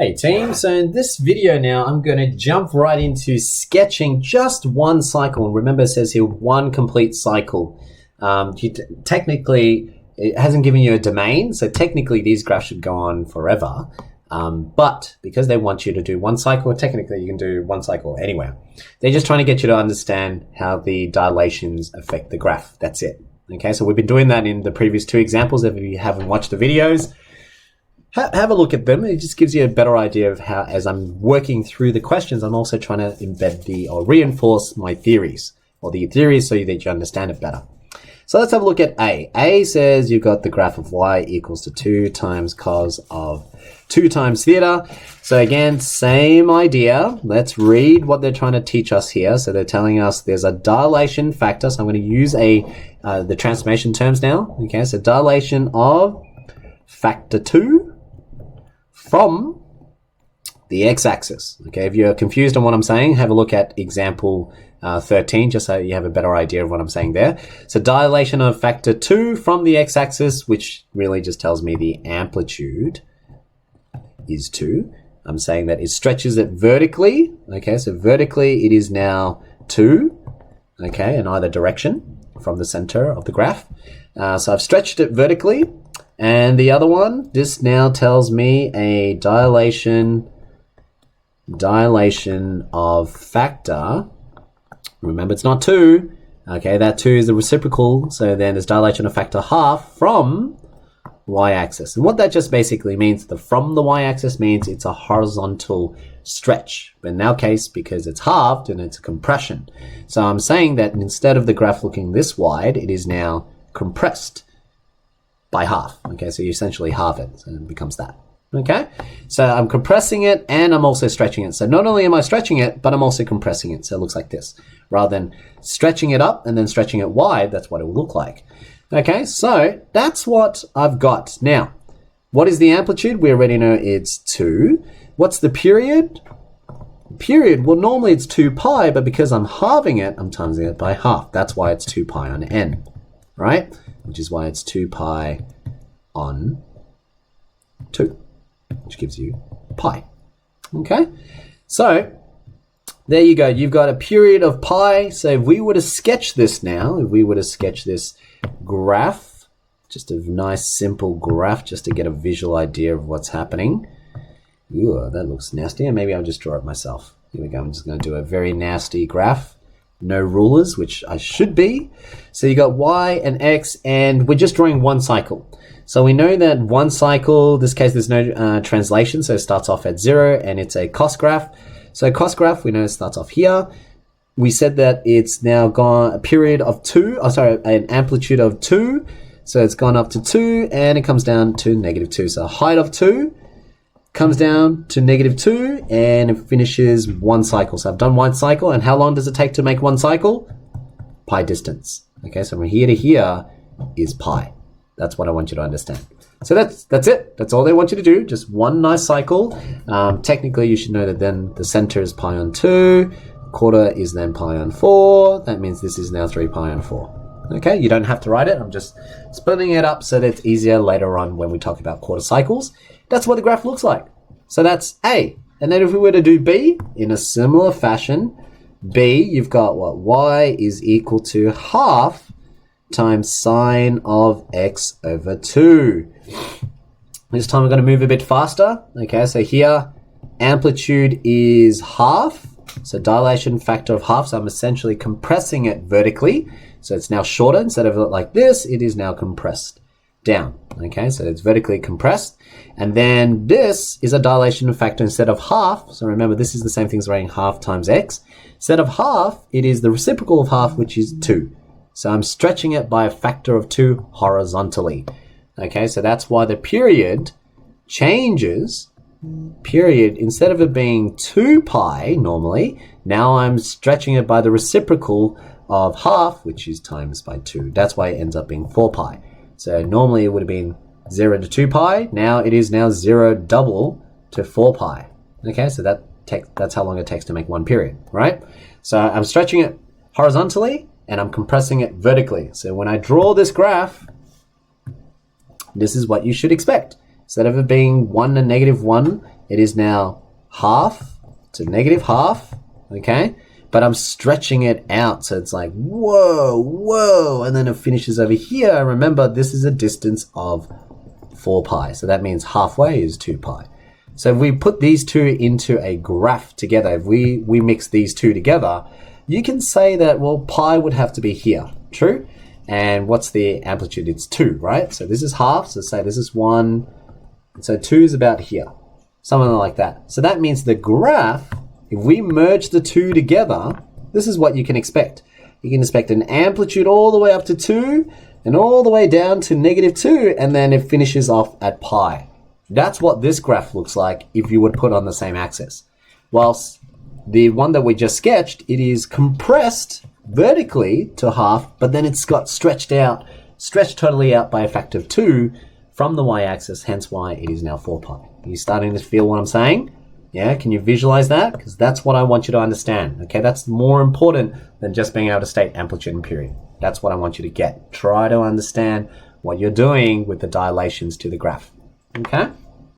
Hey team, so in this video now I'm going to jump right into sketching just one cycle. And remember, it says here one complete cycle. Technically it hasn't given you a domain, so technically these graphs should go on forever, but because they want you to do one cycle, technically you can do one cycle anywhere. They're just trying to get you to understand how the dilations affect the graph. That's it. Okay, so we've been doing that in the previous two examples. If you haven't watched the videos, have a look at them. It just gives you a better idea of how, as I'm working through the questions, I'm also trying to embed or reinforce my theories, or the theories, so that you understand it better. So let's have a look at A. A says you've got the graph of y equals to 2 times cos of 2 times theta. So again, same idea. Let's read what they're trying to teach us here. So they're telling us there's a dilation factor. So I'm going to use the transformation terms now. Okay, so dilation of factor 2 from the x-axis. Okay, if you're confused on what I'm saying, have a look at example 13, just so you have a better idea of what I'm saying there. So dilation of factor 2 from the x-axis, which really just tells me the amplitude is 2. I'm saying that it stretches it vertically. Okay, so vertically it is now 2, okay, in either direction from the center of the graph. So I've stretched it vertically. And the other one, this now tells me a dilation of factor. Remember, it's not 2. Okay, that 2 is the reciprocal. So then there's dilation of factor half from y-axis. And what that just basically means, from the y-axis means it's a horizontal stretch. But in our case, because it's halved and it's a compression. So I'm saying that instead of the graph looking this wide, it is now compressed by half. Okay, so you essentially halve it, so it becomes that. Okay, so I'm compressing it and I'm also stretching it. So not only am I stretching it, but I'm also compressing it. So it looks like this. Rather than stretching it up and then stretching it wide, that's what it will look like. Okay, so that's what I've got. Now, what is the amplitude? We already know it's 2. What's the period? Period, well, normally it's 2 pi, but because I'm halving it, I'm timesing it by half. That's why it's 2 pi on n, right? Which is why it's 2 pi on 2, which gives you pi. Okay, so there you go. You've got a period of pi. So if we were to sketch this now, if we were to sketch this graph, just a nice simple graph, just to get a visual idea of what's happening. Ooh, that looks nasty. And maybe I'll just draw it myself. Here we go. I'm just going to do a very nasty graph. No rulers, which I should be. So you got y and x, and we're just drawing one cycle. So we know that one cycle, in this case there's no translation, so it starts off at 0 and it's a cos graph. So cos graph, we know it starts off here. We said that it's now gone a period of 2, an amplitude of 2. So it's gone up to 2 and it comes down to -2. So height of 2 comes down to -2 and it finishes one cycle. So I've done one cycle, and how long does it take to make one cycle? Pi distance. Okay, so from here to here is pi. That's what I want you to understand. So that's it. That's all they want you to do. Just one nice cycle. Technically, you should know that then the center is pi on 2, quarter is then pi on 4. That means this is now 3 pi on 4. Okay, you don't have to write it. I'm just splitting it up so that it's easier later on when we talk about quarter cycles. That's what the graph looks like. So that's A. And then if we were to do B in a similar fashion, B, you've got what? Y is equal to half times sine of x over 2. This time we're going to move a bit faster. Okay, so here amplitude is half. So dilation factor of half. So I'm essentially compressing it vertically. So it's now shorter. Instead of like this, it is now compressed down. Okay, so it's vertically compressed. And then this is a dilation factor instead of half. So remember, this is the same thing as writing half times x. Instead of half, it is the reciprocal of half, which is 2. So I'm stretching it by a factor of 2 horizontally. Okay, so that's why the period changes. Period, instead of it being 2 pi normally, now I'm stretching it by the reciprocal of half, which is times by 2. That's why it ends up being 4 pi. So normally it would have been 0 to 2 pi. Now it is now 0 double to 4 pi. Okay, so that's how long it takes to make one period, right? So I'm stretching it horizontally and I'm compressing it vertically. So when I draw this graph, this is what you should expect. Instead of it being 1 and -1, it is now half to negative half, okay? But I'm stretching it out, so it's like, whoa, whoa, and then it finishes over here. Remember, this is a distance of 4 pi, so that means halfway is 2 pi. So if we put these two into a graph together, if we mix these two together, you can say that, well, pi would have to be here, true? And what's the amplitude? It's 2, right? So this is half, so say this is 1, and so 2 is about here, something like that. So that means the graph, if we merge the two together, this is what you can expect. You can expect an amplitude all the way up to 2 and all the way down to negative 2, and then it finishes off at pi. That's what this graph looks like if you would put on the same axis. Whilst the one that we just sketched, it is compressed vertically to half, but then it's got stretched totally out by a factor of 2 from the y-axis, hence why it is now 4 pi. Are you starting to feel what I'm saying? Yeah, can you visualize that? Because that's what I want you to understand. Okay, that's more important than just being able to state amplitude and period. That's what I want you to get. Try to understand what you're doing with the dilations to the graph. Okay?